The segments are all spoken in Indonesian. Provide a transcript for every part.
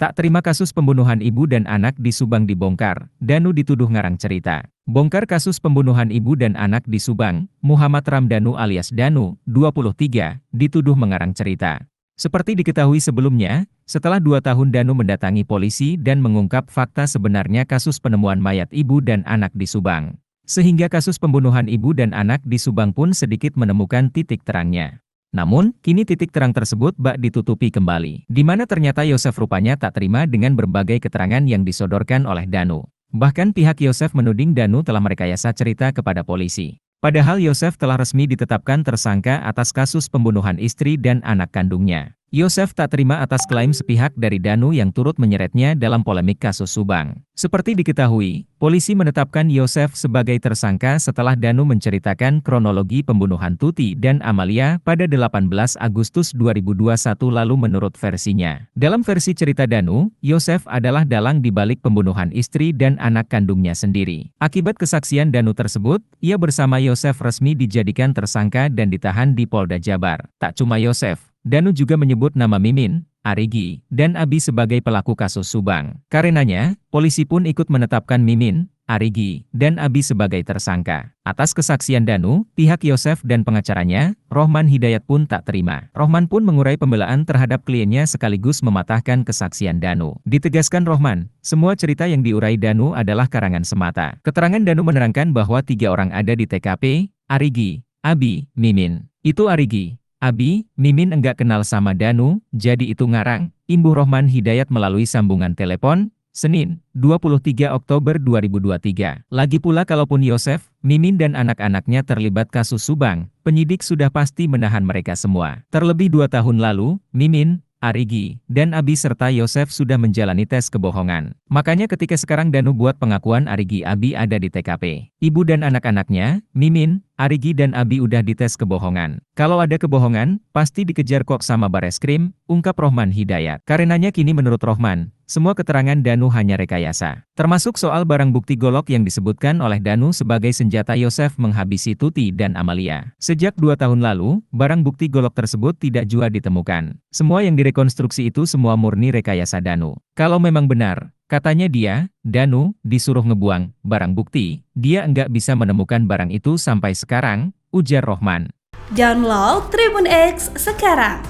Tak terima kasus pembunuhan ibu dan anak di Subang dibongkar, Danu dituduh ngarang cerita. Bongkar kasus pembunuhan ibu dan anak di Subang, Muhammad Ramdhanu alias Danu, 23, dituduh mengarang cerita. Seperti diketahui sebelumnya, setelah 2 tahun Danu mendatangi polisi dan mengungkap fakta sebenarnya kasus penemuan mayat ibu dan anak di Subang. Sehingga kasus pembunuhan ibu dan anak di Subang pun sedikit menemukan titik terangnya. Namun, kini titik terang tersebut bak ditutupi kembali, di mana ternyata Yosef rupanya tak terima dengan berbagai keterangan yang disodorkan oleh Danu. Bahkan pihak Yosef menuding Danu telah merekayasa cerita kepada polisi. Padahal Yosef telah resmi ditetapkan tersangka atas kasus pembunuhan istri dan anak kandungnya. Yosef tak terima atas klaim sepihak dari Danu yang turut menyeretnya dalam polemik kasus Subang. Seperti diketahui, polisi menetapkan Yosef sebagai tersangka setelah Danu menceritakan kronologi pembunuhan Tuti dan Amalia pada 18 Agustus 2021 lalu menurut versinya. Dalam versi cerita Danu, Yosef adalah dalang di balik pembunuhan istri dan anak kandungnya sendiri. Akibat kesaksian Danu tersebut, ia bersama Yosef resmi dijadikan tersangka dan ditahan di Polda Jabar. Tak cuma Yosef, Danu juga menyebut nama Mimin, Arigi, dan Abi sebagai pelaku kasus Subang. Karenanya, polisi pun ikut menetapkan Mimin, Arigi, dan Abi sebagai tersangka. Atas kesaksian Danu, pihak Yosef dan pengacaranya, Rohman Hidayat pun tak terima. Rohman pun mengurai pembelaan terhadap kliennya sekaligus mematahkan kesaksian Danu. Ditegaskan Rohman, semua cerita yang diurai Danu adalah karangan semata. Keterangan Danu menerangkan bahwa 3 orang ada di TKP, Arigi, Abi, Mimin. Itu Arigi. Abi, Mimin enggak kenal sama Danu, jadi itu ngarang, imbuh Rohman Hidayat melalui sambungan telepon, Senin, 23 Oktober 2023. Lagi pula kalaupun Yosef, Mimin dan anak-anaknya terlibat kasus Subang, penyidik sudah pasti menahan mereka semua. Terlebih 2 tahun lalu, Mimin, Arigi, dan Abi serta Yosef sudah menjalani tes kebohongan. Makanya ketika sekarang Danu buat pengakuan Arigi Abi ada di TKP. Ibu dan anak-anaknya, Mimin, Arigi dan Abi udah dites kebohongan. Kalau ada kebohongan, pasti dikejar kok sama Bareskrim, ungkap Rohman Hidayat. Karenanya kini menurut Rohman, semua keterangan Danu hanya rekayasa. Termasuk soal barang bukti golok yang disebutkan oleh Danu sebagai senjata Yosef menghabisi Tuti dan Amalia. Sejak 2 tahun lalu, barang bukti golok tersebut tidak jua ditemukan. Semua yang direkonstruksi itu semua murni rekayasa Danu. Kalau memang benar, katanya dia, Danu, disuruh ngebuang barang bukti, dia enggak bisa menemukan barang itu sampai sekarang, ujar Rohman. Download Tribun X sekarang,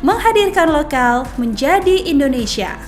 menghadirkan lokal menjadi Indonesia.